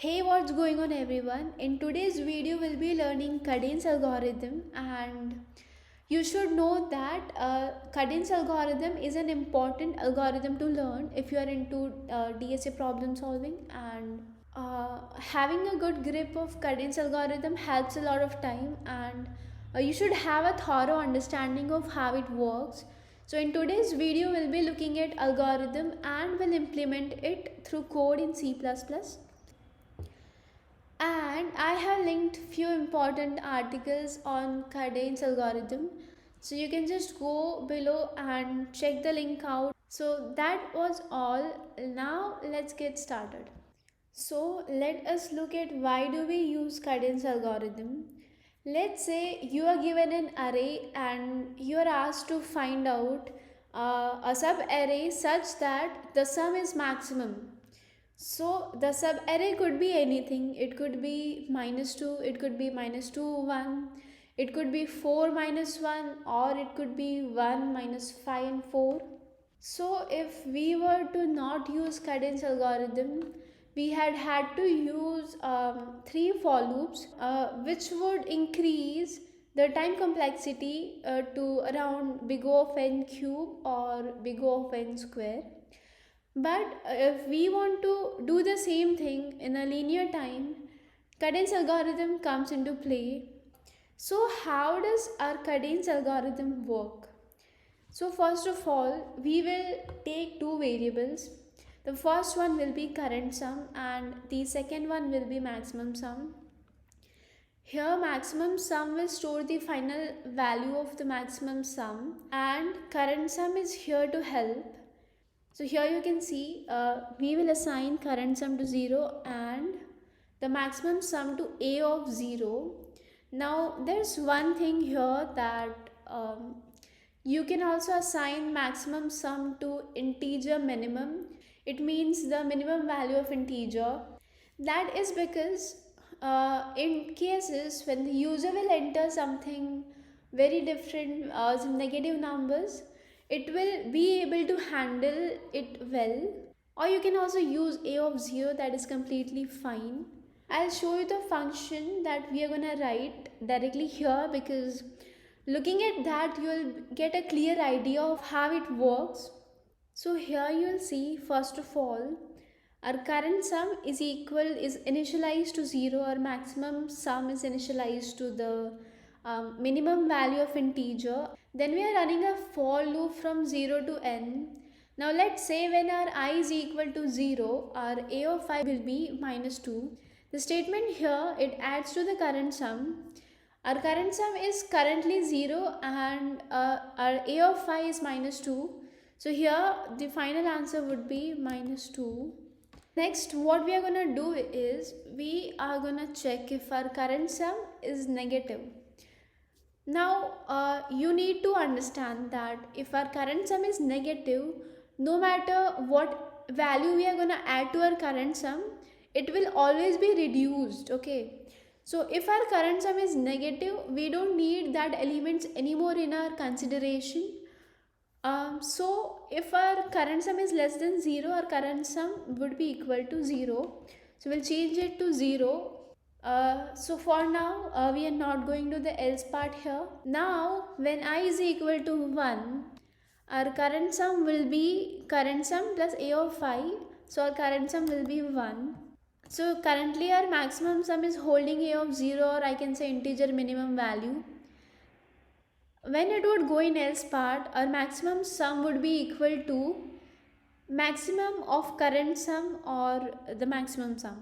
Hey, what's going on everyone? In today's video we'll be learning Cadence algorithm, and you should know that Cadence algorithm is an important algorithm to learn if you are into DSA problem solving, and having a good grip of Cadence algorithm helps a lot of time, and you should have a thorough understanding of how it works. So in today's video we'll be looking at algorithm and we'll implement it through code in C++. And I have linked few important articles on Cadence algorithm, so you can just go below and check the link out. So that was all. Now let's get started. So let us look at why do we use Cadence algorithm. Let's say you are given an array and you are asked to find out a sub array such that the sum is maximum. So the sub array could be anything. It could be -2, it could be -2, 1, it could be 4 minus 1, or it could be 1 minus 5 and 4. So if we were to not use Cadence algorithm, we had to use three for loops, which would increase the time complexity to around big O of n cube or big O of n square. But if we want to do the same thing in a linear time, Cadence algorithm comes into play. So how does our Cadence algorithm work? So first of all, we will take two variables. The first one will be current sum and the second one will be maximum sum. Here maximum sum will store the final value of the maximum sum and current sum is here to help. So here you can see we will assign current sum to 0 and the maximum sum to a of 0. Now there's one thing here that you can also assign maximum sum to integer minimum. It means the minimum value of integer. That is because in cases when the user will enter something very different, some negative numbers, it will be able to handle it well. Or you can also use a of 0, that is completely fine. I'll show you the function that we are gonna write directly here, because looking at that you'll get a clear idea of how it works. So here you'll see, first of all, our current sum is initialized to 0, our maximum sum is initialized to the minimum value of integer. Then we are running a for loop from 0 to n. Now let's say when our I is equal to 0, our a of I will be -2. The statement here, it adds to the current sum. Our current sum is currently 0 and our a of I is -2. So here the final answer would be -2. Next, what we are going to do is we are going to check if our current sum is negative. Now, you need to understand that if our current sum is negative, no matter what value we are going to add to our current sum, it will always be reduced. Okay. So if our current sum is negative, we don't need that elements anymore in our consideration. So if our current sum is less than 0, our current sum would be equal to 0. So we'll change it to 0. So for now, we are not going to the else part here. Now, when I is equal to 1, our current sum will be current sum plus a of I. So our current sum will be 1. So currently our maximum sum is holding a of 0, or I can say integer minimum value. When it would go in else part, our maximum sum would be equal to maximum of current sum or the maximum sum.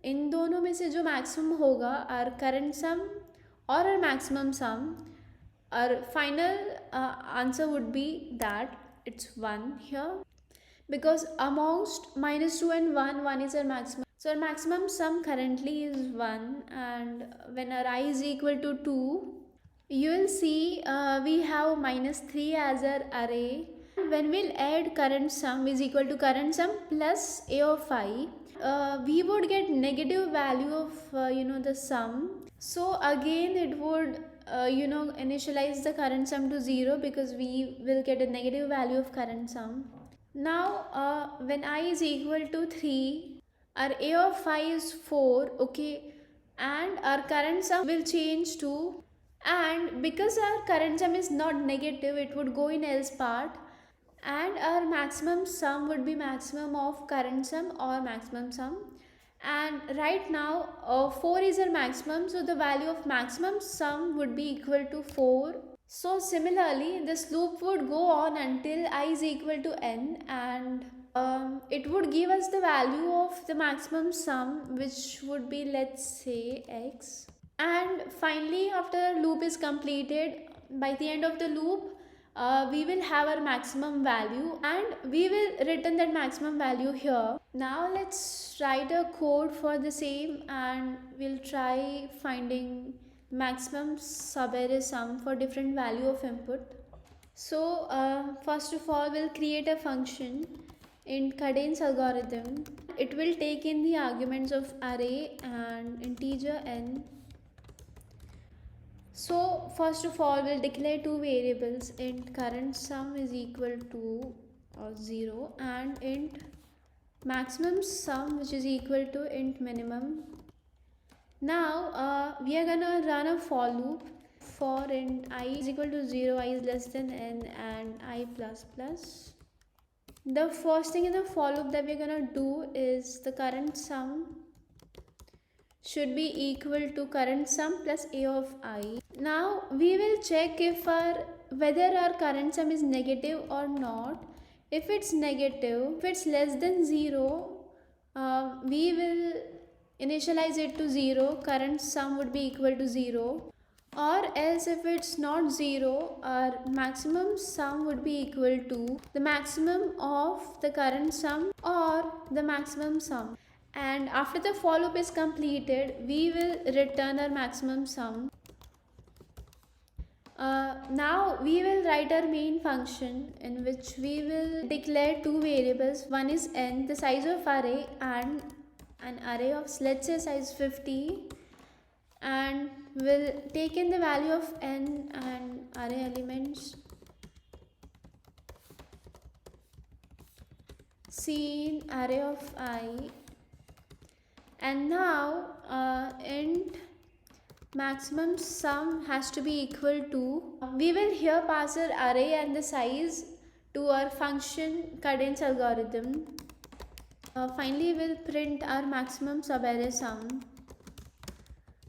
इन दोनों में से जो maximum होगा, our current sum or our maximum sum, our final answer would be that it's 1 here, because amongst -2 and 1, 1 is our maximum. So our maximum sum currently is 1, and when our I is equal to 2, you will see we have -3 as our array. When we'll add current sum is equal to current sum plus a of I, we would get negative value of the sum. So again it would initialize the current sum to 0, because we will get a negative value of current sum. Now when I is equal to 3, our a of phi is 4, okay, and our current sum will change to, and because our current sum is not negative, it would go in else part, and our maximum sum would be maximum of current sum or maximum sum. And right now 4 is our maximum, so the value of maximum sum would be equal to 4. So similarly, this loop would go on until I is equal to n, and it would give us the value of the maximum sum, which would be, let's say, x. And finally, after loop is completed, by the end of the loop, we will have our maximum value and we will return that maximum value here. Now let's write a code for the same, and we'll try finding maximum subarray sum for different value of input. So first of all, we'll create a function in Cadence algorithm. It will take in the arguments of array and integer n. So first of all, we'll declare two variables, int current sum is equal to 0 and int maximum sum, which is equal to int minimum. Now we are gonna run a for loop for int I is equal to 0, I is less than n, and I plus plus. The first thing in the for loop that we're gonna do is the current sum should be equal to current sum plus a of I. Now we will check if whether our current sum is negative or not. If it's negative, if it's less than 0, we will initialize it to 0, current sum would be equal to 0. Or else if it's not 0, our maximum sum would be equal to the maximum of the current sum or the maximum sum. And after the for loop is completed, we will return our maximum sum. Now we will write our main function in which we will declare two variables. One is n, the size of array, and an array of, let's say, size 50, and we'll take in the value of n and array elements C in array of I. And now int maximum sum has to be equal to, we will here pass our array and the size to our function Cadence algorithm. Finally we'll print our maximum subarray sum,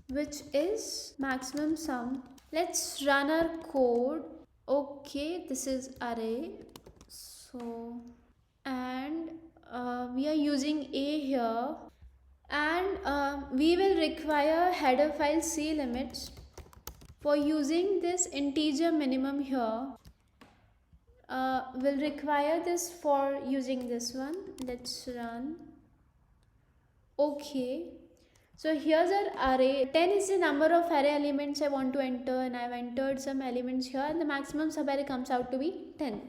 which is maximum sum. Let's run our code. Okay, this is array, so, and we are using a here, and we will require header file C limits for using this integer minimum here. We'll require this for using this one. Let's run. Okay, so here's our array. 10 is the number of array elements I want to enter, and I've entered some elements here, and the maximum subarray comes out to be 10.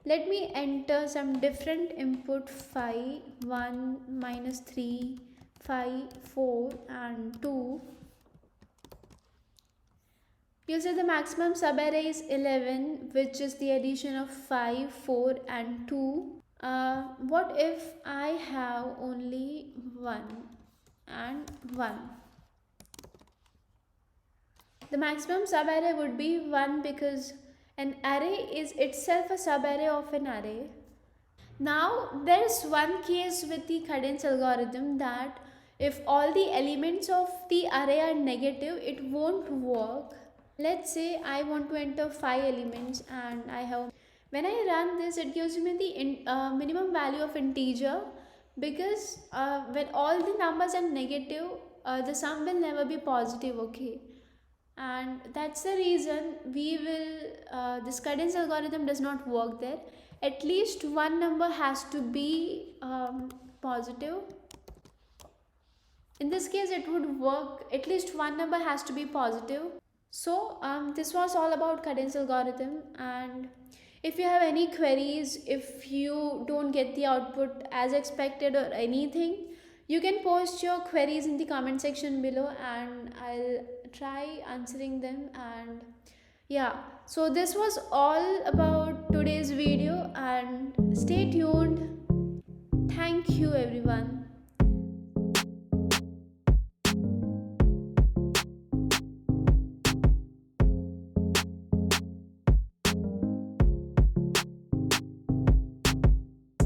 Let me enter some different input, phi 1, minus 3, phi 4 and 2. You'll see the maximum subarray is 11, which is the addition of 5, 4 and 2. What if I have only 1 and 1? The maximum subarray would be 1 because an array is itself a subarray of an array. Now there is one case with the Cadence algorithm that if all the elements of the array are negative, it won't work. Let's say I want to enter 5 elements and I have, when I run this, it gives me the minimum value of integer, because when all the numbers are negative, the sum will never be positive, okay? And that's the reason we will, this Cadence algorithm does not work there. At least one number has to be positive. In this case it would work, at least one number has to be positive. So this was all about Cadence algorithm, and if you have any queries, if you don't get the output as expected or anything, you can post your queries in the comment section below and I'll try answering them. And yeah, so this was all about today's video, and stay tuned. Thank you everyone.